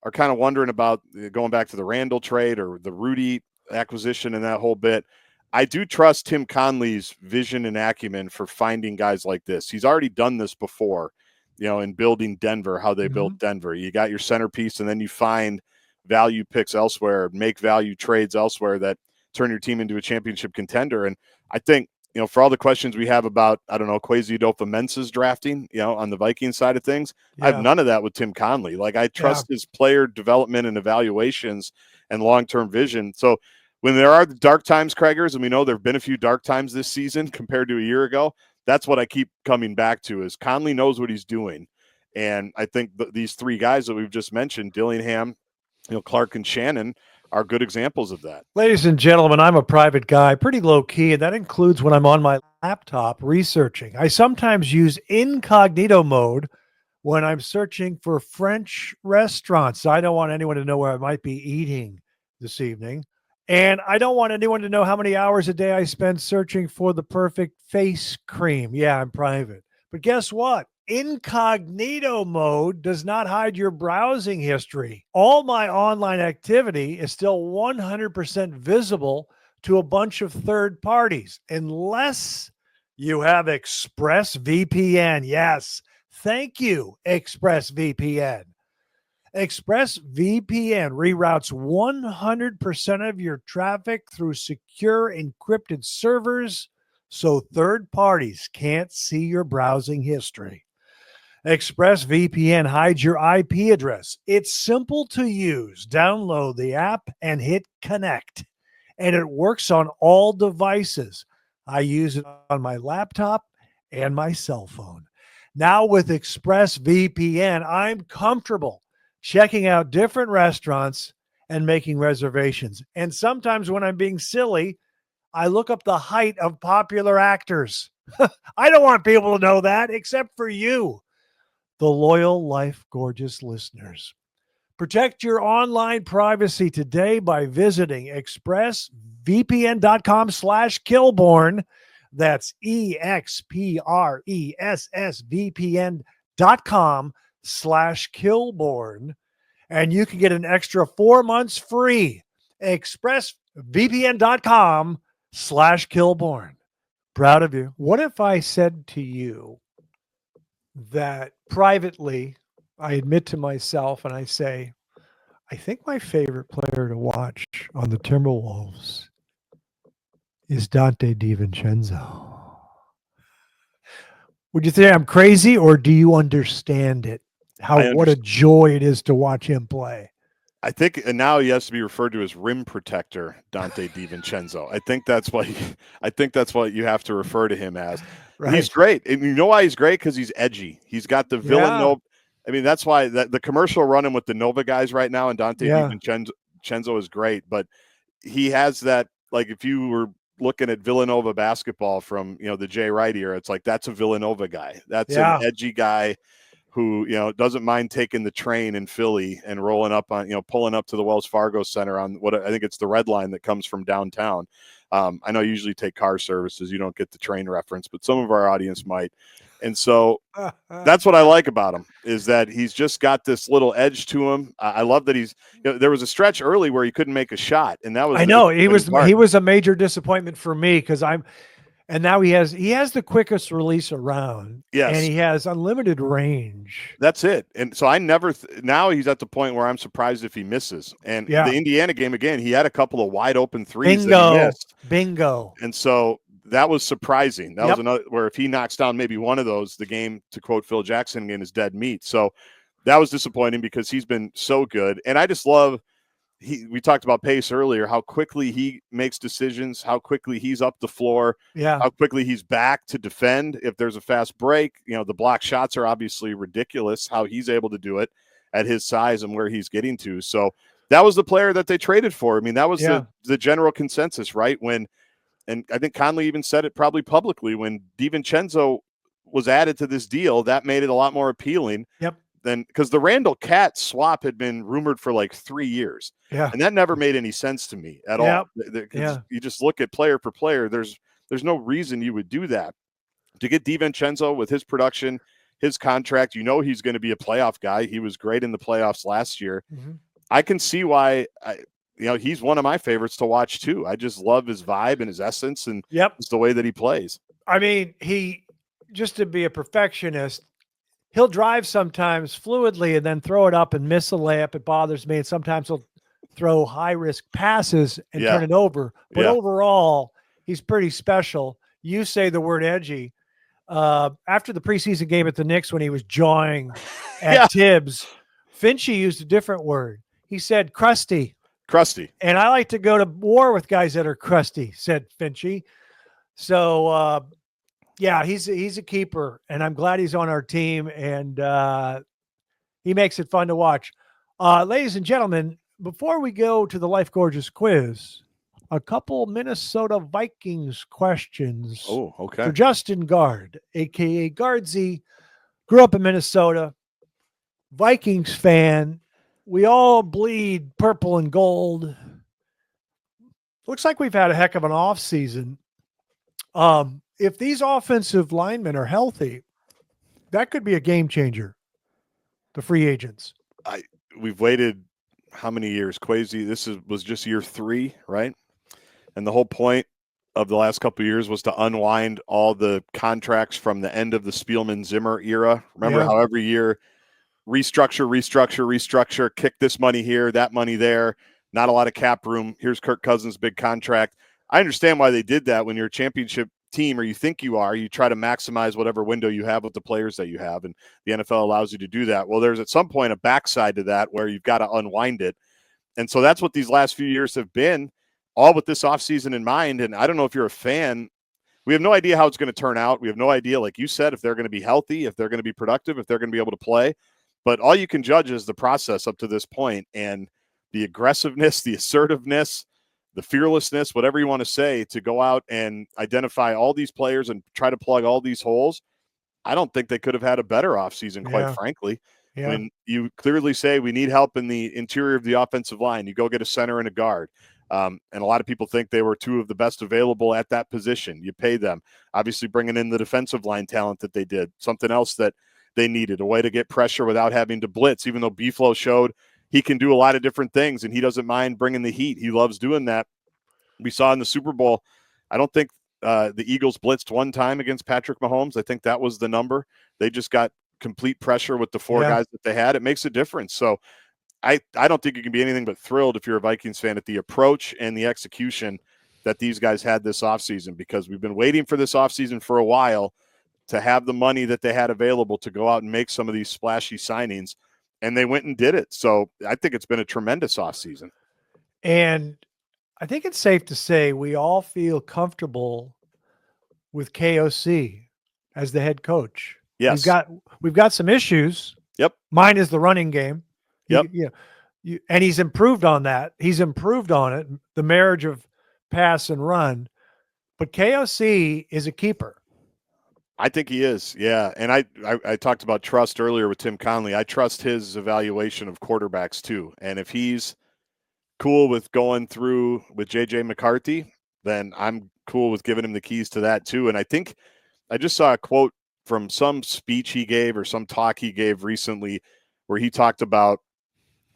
are kind of wondering about going back to the Randle trade or the Rudy acquisition and that whole bit. I do trust Tim Conley's vision and acumen for finding guys like this. He's already done this before, in building Denver, how they built Denver. You got your centerpiece, and then you find value picks elsewhere, make value trades elsewhere that turn your team into a championship contender. And I think, for all the questions we have about, I don't know, Kwesi Adolfo-Mensah's drafting, on the Vikings side of things, I have none of that with Tim Conley. Like, I trust his player development and evaluations and long-term vision. So when there are dark times, Craigers, and we know there have been a few dark times this season compared to a year ago, that's what I keep coming back to is Conley knows what he's doing. And I think these three guys that we've just mentioned, Dillingham, Clark and Shannon, are good examples of that. Ladies and gentlemen, I'm a private guy, pretty low key, and that includes when I'm on my laptop researching. I sometimes use incognito mode when I'm searching for French restaurants. I don't want anyone to know where I might be eating this evening. And I don't want anyone to know how many hours a day I spend searching for the perfect face cream. Yeah, I'm private. But guess what? Incognito mode does not hide your browsing history. All my online activity is still 100% visible to a bunch of third parties, unless you have ExpressVPN. Yes, thank you, ExpressVPN. ExpressVPN reroutes 100% of your traffic through secure encrypted servers so third parties can't see your browsing history. ExpressVPN hides your IP address. It's simple to use. Download the app and hit connect. And it works on all devices. I use it on my laptop and my cell phone. Now with ExpressVPN, I'm comfortable checking out different restaurants and making reservations. And sometimes when I'm being silly, I look up the height of popular actors. I don't want people to know that except for you, the loyal Life Gorgeous listeners. Protect your online privacy today by visiting expressvpn.com/Kilborn. That's expressvpn.com/Kilborn. And you can get an extra 4 months free. expressvpn.com/Kilborn. Proud of you. What if I said to you that privately, I admit to myself and I say, I think my favorite player to watch on the Timberwolves is Donte DiVincenzo. Would you say I'm crazy, or do you understand it? What a joy it is to watch him play. I think, and now he has to be referred to as rim protector, Donte DiVincenzo. I think that's what you have to refer to him as. Right. He's great. And you know why he's great? Because he's edgy. He's got the Villanova. I mean, that's why the commercial running with the Nova guys right now, and Donte DiVincenzo is great. But he has that, like, if you were looking at Villanova basketball from, the Jay Wright era, it's like, that's a Villanova guy. That's an edgy guy. who, doesn't mind taking the train in Philly and rolling up on, pulling up to the Wells Fargo Center on what I think it's the red line that comes from downtown. I know you usually take car services. You don't get the train reference, but some of our audience might. And so that's what I like about him, is that he's just got this little edge to him. I love that there was a stretch early where he couldn't make a shot. And that was, I know he was a major disappointment for me, because and now he has the quickest release around. Yes. And he has unlimited range. That's it. And so I never now he's at the point where I'm surprised if he misses. And the Indiana game, again, he had a couple of wide open threes that he missed. Bingo. And so that was surprising. That was another where if he knocks down maybe one of those, the game, to quote Phil Jackson again, is dead meat. So that was disappointing because he's been so good. And I just love we talked about pace earlier, how quickly he makes decisions, how quickly he's up the floor, how quickly he's back to defend. If there's a fast break, the block shots are obviously ridiculous, how he's able to do it at his size and where he's getting to. So that was the player that they traded for. I mean, that was the general consensus, right? And I think Conley even said it probably publicly, when DiVincenzo was added to this deal, that made it a lot more appealing. Then, because the Randle Cat swap had been rumored for like 3 years. And that never made any sense to me at all. You just look at player per player. There's no reason you would do that. To get DiVincenzo with his production, his contract, he's going to be a playoff guy. He was great in the playoffs last year. I can see why, he's one of my favorites to watch too. I just love his vibe and his essence and just the way that he plays. I mean, just to be a perfectionist, he'll drive sometimes fluidly and then throw it up and miss a layup. It bothers me. And sometimes he'll throw high-risk passes and turn it over. But overall, he's pretty special. You say the word edgy. After the preseason game at the Knicks, when he was jawing at Tibbs, Finchie used a different word. He said crusty. Crusty. And I like to go to war with guys that are crusty, said Finchie. So, he's a keeper, and I'm glad he's on our team, and he makes it fun to watch. Ladies and gentlemen, before we go to the Life Gorgeous quiz, a couple Minnesota Vikings questions for Justin Gaard, a.k.a. Gaardsy. Grew up in Minnesota, Vikings fan. We all bleed purple and gold. Looks like we've had a heck of an off season. If these offensive linemen are healthy, that could be a game changer. The free agents. We've waited how many years? Quasi, was just year 3, right? And the whole point of the last couple of years was to unwind all the contracts from the end of the Spielman-Zimmer era. Remember how every year restructure, kick this money here, that money there, not a lot of cap room. Here's Kirk Cousins' big contract. I understand why they did that. When you're a championship team, or you think you are, you try to maximize whatever window you have with the players that you have, and the NFL allows you to do that. Well, there's at some point a backside to that where you've got to unwind it. And so that's what these last few years have been, all with this offseason in mind. And I don't know if you're a fan. We have no idea how it's going to turn out. We have no idea, like you said, if they're going to be healthy, if they're going to be productive, if they're going to be able to play. But all you can judge is the process up to this point, and the aggressiveness, the assertiveness, the fearlessness, whatever you want to say, to go out and identify all these players and try to plug all these holes. I don't think they could have had a better offseason, quite frankly. When you clearly say we need help in the interior of the offensive line, you go get a center and a guard. And a lot of people think they were 2 of the best available at that position. You pay them. Obviously, bringing in the defensive line talent that they did, something else that they needed, a way to get pressure without having to blitz, even though B-Flow showed he can do a lot of different things, and he doesn't mind bringing the heat. He loves doing that. We saw in the Super Bowl, I don't think the Eagles blitzed one time against Patrick Mahomes. I think that was the number. They just got complete pressure with the 4 guys that they had. It makes a difference. So I don't think you can be anything but thrilled if you're a Vikings fan at the approach and the execution that these guys had this offseason, because we've been waiting for this offseason for a while to have the money that they had available to go out and make some of these splashy signings, and they went and did it. So I think it's been a tremendous offseason. And I think it's safe to say we all feel comfortable with KOC as the head coach. Yes. We've got some issues. Yep. Mine is the running game. Yep. And he's improved on that. He's improved on it, the marriage of pass and run. But KOC is a keeper. I think he is. Yeah. And I talked about trust earlier with Tim Conley. I trust his evaluation of quarterbacks too. And if he's cool with going through with JJ McCarthy, then I'm cool with giving him the keys to that too. And I think I just saw a quote from some speech he gave or some talk he gave recently where he talked about,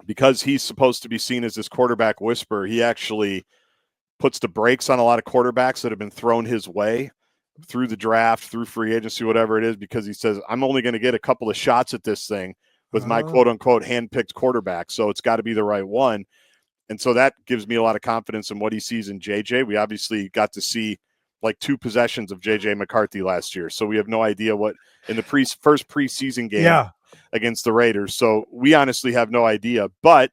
because he's supposed to be seen as this quarterback whisperer, he actually puts the brakes on a lot of quarterbacks that have been thrown his way through the draft, through free agency, whatever it is, because he says, I'm only going to get a couple of shots at this thing with my quote unquote hand-picked quarterback. So it's got to be the right one. And so that gives me a lot of confidence in what he sees in JJ. We obviously got to see like 2 possessions of JJ McCarthy last year. So we have no idea what in the first preseason game against the Raiders. So we honestly have no idea, but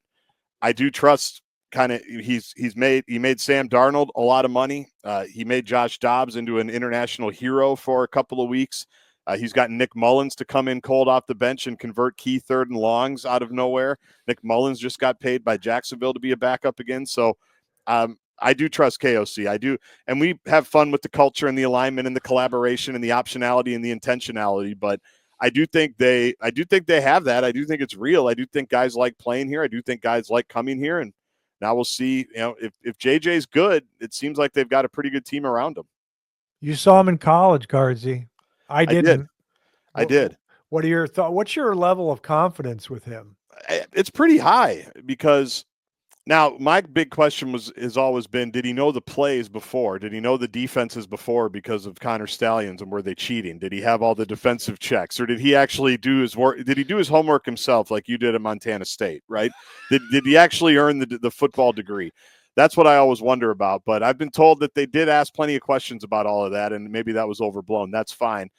I do trust he made Sam Darnold a lot of money. He made Josh Dobbs into an international hero for a couple of weeks. He's got Nick Mullins to come in cold off the bench and convert key 3rd and longs out of nowhere. Nick Mullins just got paid by Jacksonville to be a backup again. So I do trust KOC. I do. And we have fun with the culture and the alignment and the collaboration and the optionality and the intentionality. But I do think they have that. I do think it's real. I do think guys like playing here. I do think guys like coming here. And now we'll see, if JJ's good, it seems like they've got a pretty good team around him. You saw him in college, Gaardsy. I didn't. I did. What are your thoughts? What's your level of confidence with him? It's pretty high, because now my big question has always been, did he know the plays before? Did he know the defenses before because of Connor Stallions, and were they cheating? Did he have all the defensive checks, or did he actually do his work? Did he do his homework himself like you did at Montana State, right? Did he actually earn the football degree? That's what I always wonder about. But I've been told that they did ask plenty of questions about all of that, and maybe that was overblown. That's fine.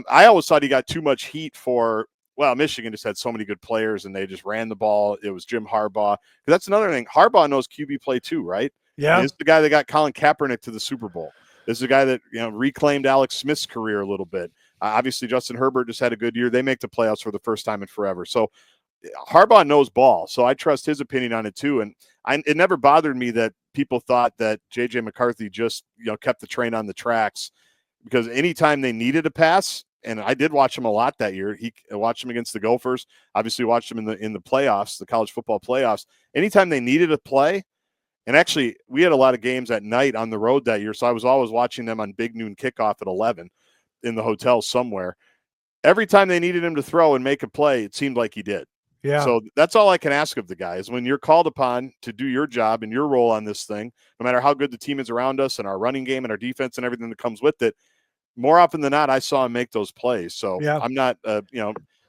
I always thought he got too much heat for, Michigan just had so many good players and they just ran the ball. It was Jim Harbaugh. That's another thing. Harbaugh knows QB play too, right? Yeah. This is the guy that got Colin Kaepernick to the Super Bowl. This is the guy that reclaimed Alex Smith's career a little bit. Obviously, Justin Herbert just had a good year. They make the playoffs for the first time in forever. So Harbaugh knows ball. So I trust his opinion on it too. And it never bothered me that people thought that JJ McCarthy just kept the train on the tracks, because anytime they needed a pass, and I did watch him a lot that year. I watched him against the Gophers. Obviously, watched him in the playoffs, the college football playoffs. Anytime they needed a play, and actually we had a lot of games at night on the road that year, so I was always watching them on big noon kickoff at 11 in the hotel somewhere. Every time they needed him to throw and make a play, it seemed like he did. Yeah. So that's all I can ask of the guy is when you're called upon to do your job and your role on this thing, no matter how good the team is around us and our running game and our defense and everything that comes with it, more often than not, I saw him make those plays. So I'm not,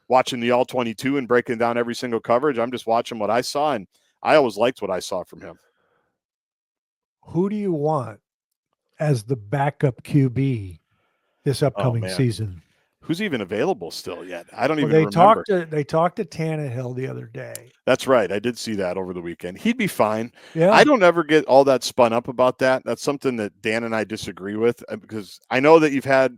watching the all 22 and breaking down every single coverage. I'm just watching what I saw, and I always liked what I saw from him. Who do you want as the backup QB this upcoming season? Who's even available still yet? I don't even remember. They talked to Tannehill the other day. That's right. I did see that over the weekend. He'd be fine. Yeah. I don't ever get all that spun up about that. That's something that Dan and I disagree with, because I know that you've had,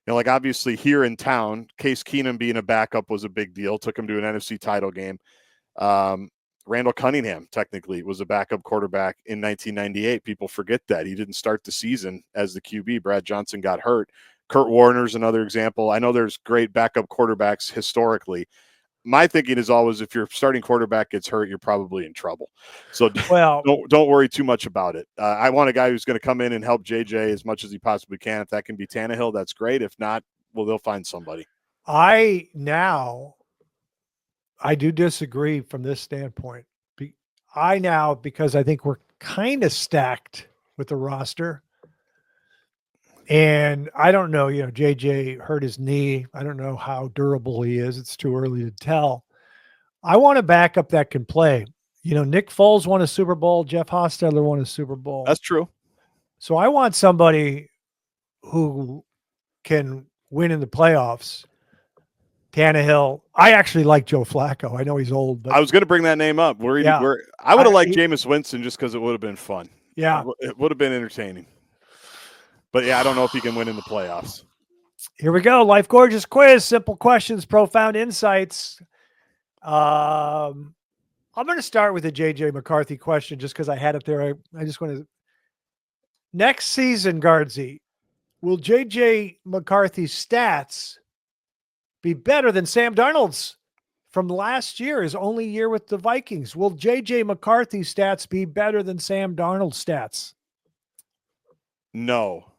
like obviously here in town, Case Keenum being a backup was a big deal. Took him to an NFC title game. Randall Cunningham technically was a backup quarterback in 1998. People forget that. He didn't start the season as the QB. Brad Johnson got hurt. Kurt Warner's another example. I know there's great backup quarterbacks historically. My thinking is always, if your starting quarterback gets hurt, you're probably in trouble. So don't worry too much about it. I want a guy who's going to come in and help JJ as much as he possibly can. If that can be Tannehill, that's great. If not, they'll find somebody. I do disagree from this standpoint. Because I think we're kind of stacked with the roster. And I don't know, JJ hurt his knee. I don't know how durable he is. It's too early to tell. I want a backup that can play. Nick Foles won a Super Bowl. Jeff Hostetler won a Super Bowl. That's true. So I want somebody who can win in the playoffs. Tannehill. I actually like Joe Flacco. I know he's old, but I was going to bring that name up. I would have liked Jameis Winston just because it would have been fun. Yeah. It would have been entertaining. But I don't know if he can win in the playoffs. Here we go. Life Gorgeous quiz. Simple questions, profound insights. I'm going to start with a JJ McCarthy question just because I had it there. I just want to. Next season, Gaardsy, Will JJ McCarthy's stats be better than Sam Darnold's from last year, his only year with the Vikings? Will JJ McCarthy's stats be better than Sam Darnold's stats? No.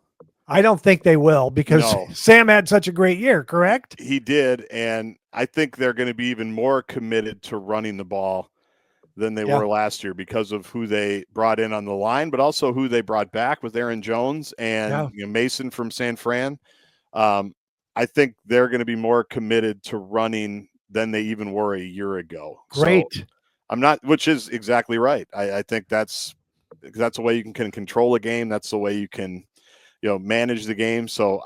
I don't think they will because No. Sam had such a great year, correct? He did, and I think they're going to be even more committed to running the ball than they were last year because of who they brought in on the line, but also who they brought back with Aaron Jones and Mason from San Fran. I think they're going to be more committed to running than they even were a year ago. Great. So I'm not, which is exactly right. I think that's the way you can control a game. That's the way you can, manage the game. So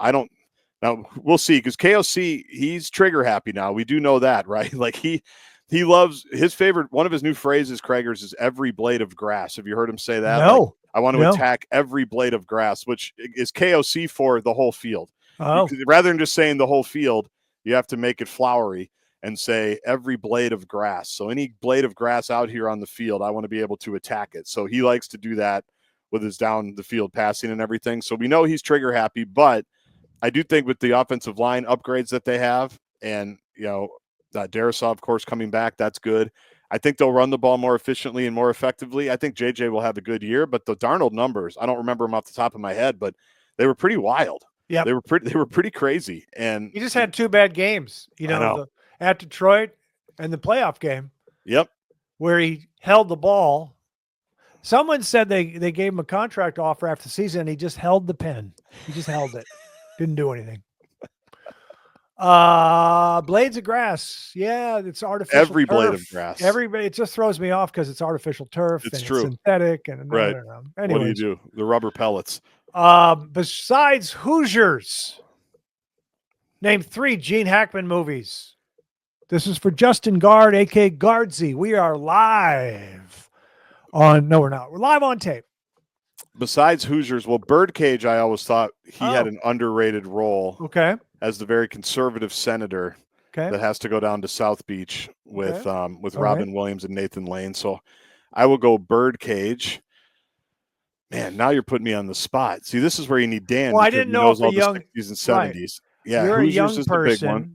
now we'll see, because KOC, he's trigger happy now. We do know that, right? Like he loves his favorite. One of his new phrases, Krager's, is every blade of grass. Have you heard him say that? No. Like, I want to attack every blade of grass, which is KOC for the whole field. Oh. Rather than just saying the whole field, you have to make it flowery and say every blade of grass. So any blade of grass out here on the field, I want to be able to attack it. So he likes to do that with his down the field passing and everything. So we know he's trigger happy, but I do think with the offensive line upgrades that they have, and Darrisaw, of course, coming back, that's good. I think they'll run the ball more efficiently and more effectively. I think JJ will have a good year, but the Darnold numbers, I don't remember them off the top of my head, but they were pretty wild. Yeah, they were pretty crazy. And he just had 2 bad games, at Detroit and the playoff game. Yep, where he held the ball. Someone said they gave him a contract offer after the season, and he just held the pen. He just held it, didn't do anything. Blades of grass, it's artificial. Every turf. blade of grass. It just throws me off because it's artificial turf. It's and true. It's synthetic and right. Anyways, what do you do? The rubber pellets. Besides Hoosiers, name 3 Gene Hackman movies. This is for Justin Gaard, a.k.a. Gaardsy. We are live on. No, we're not. We're live on tape. Besides Hoosiers, well, Birdcage, I always thought he had an underrated role. Okay. As the very conservative senator that has to go down to South Beach with Robin Williams and Nathan Lane. So I will go Birdcage. Man, now you're putting me on the spot. See, this is where you need Dan. Well, I didn't know if all a young the 60s and 70s. Yeah, you're Hoosiers a young is person. The big one.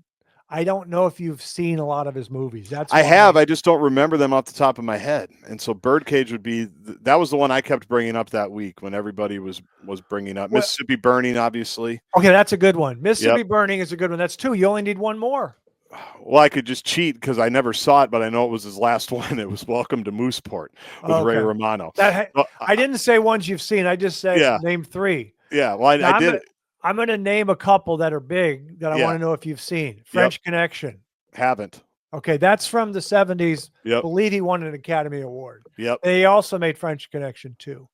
I don't know if you've seen a lot of his movies. I have. I just don't remember them off the top of my head. And so Birdcage would be that was the one I kept bringing up that week when everybody was bringing up. Mississippi Burning, obviously. Okay, that's a good one. Mississippi Burning is a good one. That's 2. You only need 1 more. Well, I could just cheat because I never saw it, but I know it was his last one. It was Welcome to Mooseport with Ray Romano. I didn't say ones you've seen. I just said name 3. Yeah, well, I did. I'm going to name a couple that are big that I want to know if you've seen. French Connection. Haven't. Okay, that's from the 70s. Yep. Believe he won an Academy Award. Yep. They also made French Connection too.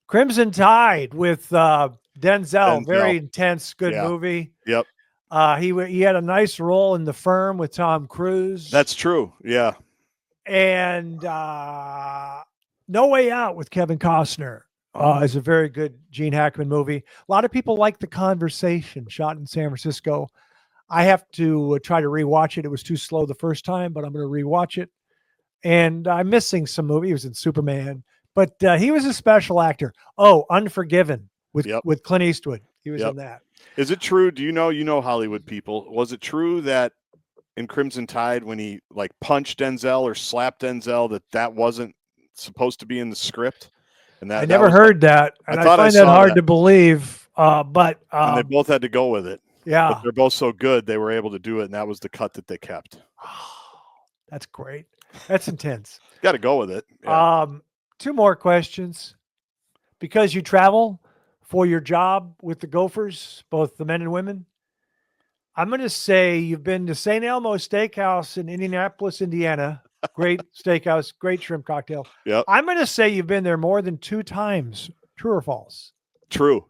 Crimson Tide with Denzel. Very intense, good movie. Yep. He had a nice role in The Firm with Tom Cruise. That's true. Yeah. And No Way Out with Kevin Costner. Is a very good Gene Hackman movie. A lot of people like The Conversation, shot in San Francisco. I have to try to rewatch it. It was too slow the first time, but I'm going to rewatch it. And I'm missing some movie. He was in Superman, but he was a special actor. Oh, Unforgiven with Clint Eastwood. He was in that. Is it true? Do you know Hollywood people? Was it true that in Crimson Tide, when he punched Denzel or slapped Denzel, that wasn't supposed to be in the script? And I never heard that, and I find that hard to believe. But and they both had to go with it. Yeah, but they're both so good they were able to do it, and that was the cut that they kept. That's great. That's intense. Got to go with it. Yeah. 2 more questions, because you travel for your job with the Gophers, both the men and women. I'm going to say you've been to St. Elmo's Steakhouse in Indianapolis, Indiana. Great steakhouse, great shrimp cocktail. Yep. I'm going to say you've been there more than 2 times. True or false? True.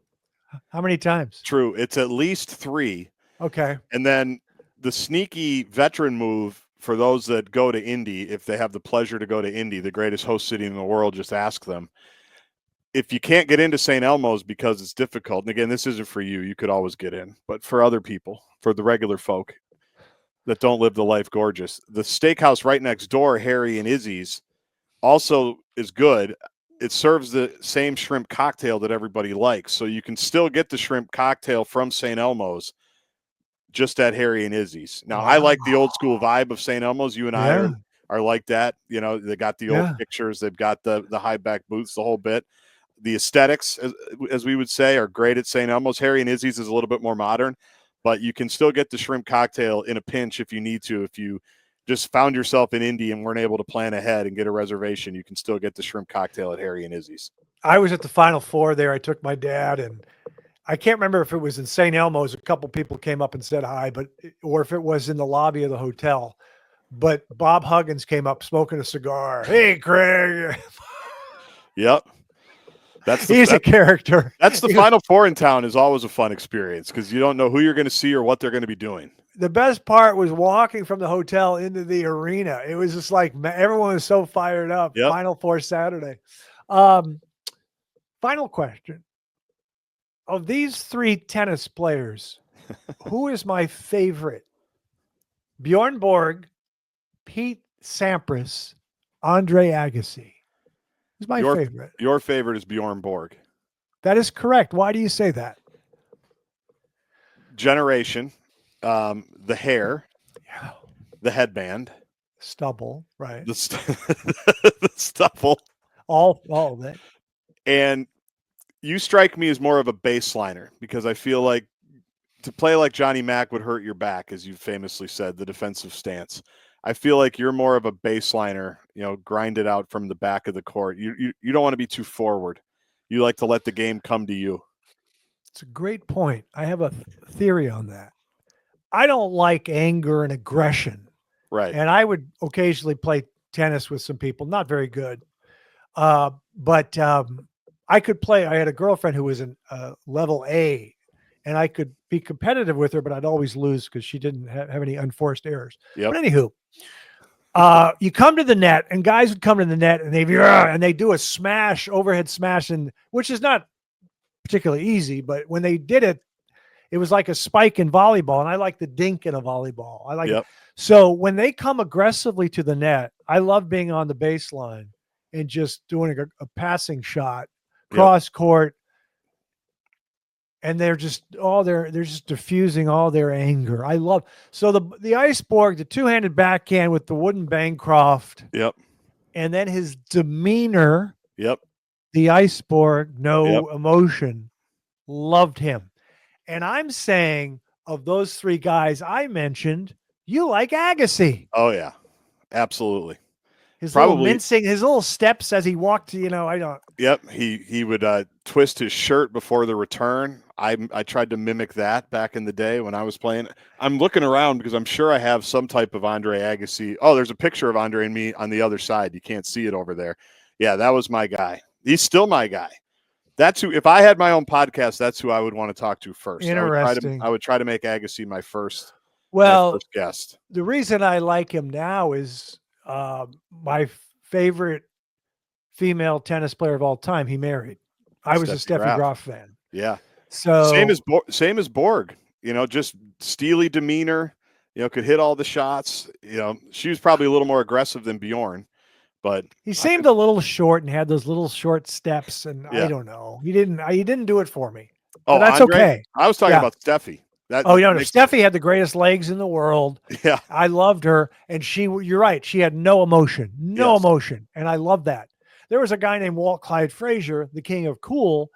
How many times? True. It's at least 3. Okay. And then the sneaky veteran move for those that go to Indy, if they have the pleasure to go to Indy, the greatest host city in the world, just ask them. If you can't get into St. Elmo's because it's difficult, and again, this isn't for you, you could always get in, but for other people, for the regular folk that don't live the life gorgeous, the steakhouse right next door, Harry and Izzy's, also is good. it serves the same shrimp cocktail that everybody likes. So you can still get the shrimp cocktail from St. Elmo's just at Harry and Izzy's. Now, I like the old school vibe of St. Elmo's. You and I are like that. You know, they got the old pictures. They've got the high back boots, the whole bit. The aesthetics, as we would say, are great at St. Elmo's. Harry and Izzy's is a little bit more modern, but you can still get the shrimp cocktail in a pinch if you need to. If you just found yourself in Indy and weren't able to plan ahead and get a reservation, you can still get the shrimp cocktail at Harry and Izzy's. I was at the Final Four there. I took my dad, and I can't remember if it was in St. Elmo's. A couple people came up and said hi, or if it was in the lobby of the hotel. But Bob Huggins came up smoking a cigar. Hey, Craig. Yep. He's a character. That's the Final Four in town is always a fun experience because you don't know who you're going to see or what they're going to be doing. The best part was walking from the hotel into the arena. It was just like everyone was so fired up. Yep. Final Four Saturday. Final question. Of these three tennis players, who is my favorite? Bjorn Borg, Pete Sampras, Andre Agassi. Who's my favorite? Your favorite is Bjorn Borg. That is correct. Why do you say that? Generation. The hair, the headband, stubble, right? The stubble, all of it. And you strike me as more of a baseliner because I feel like to play like Johnny Mack would hurt your back, as you famously said, the defensive stance. I feel like you're more of a baseliner, grind it out from the back of the court. You don't want to be too forward. You like to let the game come to you. It's a great point. I have a theory on that. I don't like anger and aggression. Right. And I would occasionally play tennis with some people, not very good. But I could play. I had a girlfriend who was in level A, and I could be competitive with her, but I'd always lose because she didn't have any unforced errors. Yep. But anywho, you come to the net, and guys would come to the net, and they do a smash, overhead smash, which is not particularly easy, but when they did it, it was like a spike in volleyball, and I like the dink in a volleyball. I like it. So when they come aggressively to the net, I love being on the baseline and just doing a passing shot, cross court, and they're just diffusing all their anger. I love the Iceborg, the two-handed backhand with the wooden Bancroft. Yep. And then his demeanor. Yep. The Iceborg, no emotion. Loved him. And I'm saying of those three guys I mentioned, you like Agassi. Oh, yeah. Absolutely. His little mincing, his little steps as he walked, I don't. Yep. He would twist his shirt before the return. I tried to mimic that back in the day when I was playing. I'm looking around because I'm sure I have some type of Andre Agassi. Oh, there's a picture of Andre and me on the other side. You can't see it over there. Yeah, that was my guy. He's still my guy. That's who, if I had my own podcast, that's who I would want to talk to first. Interesting. I would try to make Agassi my first guest. The reason I like him now is my favorite female tennis player of all time. He married. I was a Steffi Graf fan. Yeah. So same as Borg. Just steely demeanor. Could hit all the shots. She was probably a little more aggressive than Bjorn. But he seemed a little short and had those little short steps, and I don't know. He didn't do it for me. Oh, that's Andre? okay. I was talking about Steffi. Steffi had the greatest legs in the world. Yeah, I loved her, and you're right. She had no emotion, emotion, and I love that. There was a guy named Walt Clyde Frazier, the king of cool,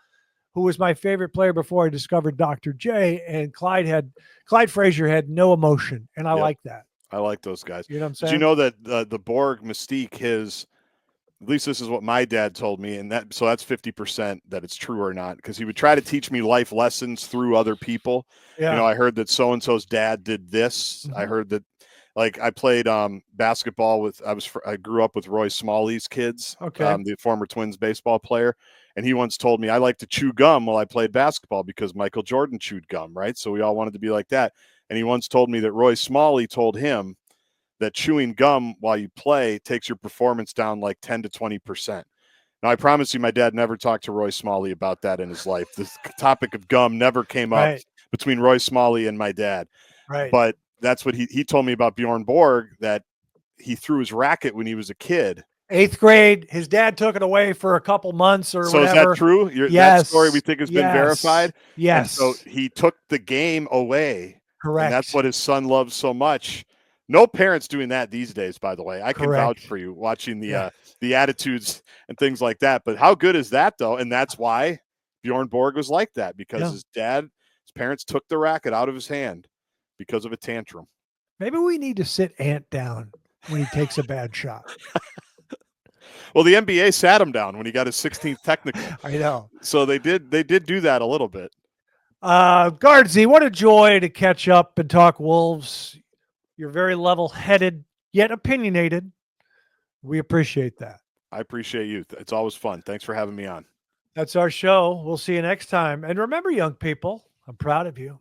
who was my favorite player before I discovered Dr. J. And Clyde Frazier had no emotion, and I like that. I like those guys. You know what I'm saying? Did you know that the Borg mystique, at least this is what my dad told me, and that's 50% that it's true or not, because he would try to teach me life lessons through other people. Yeah. I heard that so-and-so's dad did this. Mm-hmm. I heard that, I played basketball I grew up with Roy Smalley's kids, the former Twins baseball player, and he once told me I like to chew gum while I played basketball because Michael Jordan chewed gum, right? So we all wanted to be like that. And he once told me that Roy Smalley told him that chewing gum while you play takes your performance down like 10 to 20%. Now, I promise you my dad never talked to Roy Smalley about that in his life. The topic of gum never came up between Roy Smalley and my dad. Right. But that's what he told me about Bjorn Borg, that he threw his racket when he was a kid 8th grade. His dad took it away for a couple months or So whatever. is that true? That story we think has been verified? Yes. And so he took the game away. Correct. And that's what his son loves so much. No parents doing that these days, by the way. I can vouch for you watching the attitudes and things like that. But how good is that, though? And that's why Bjorn Borg was like that, because his parents took the racket out of his hand because of a tantrum. Maybe we need to sit Ant down when he takes a bad shot. Well, the NBA sat him down when he got his 16th technical. I know. So they did do that a little bit. Gaardsy, what a joy to catch up and talk Wolves. You're very level-headed, yet opinionated. We appreciate that. I appreciate you. It's always fun. Thanks for having me on. That's our show. We'll see you next time. And remember, young people, I'm proud of you.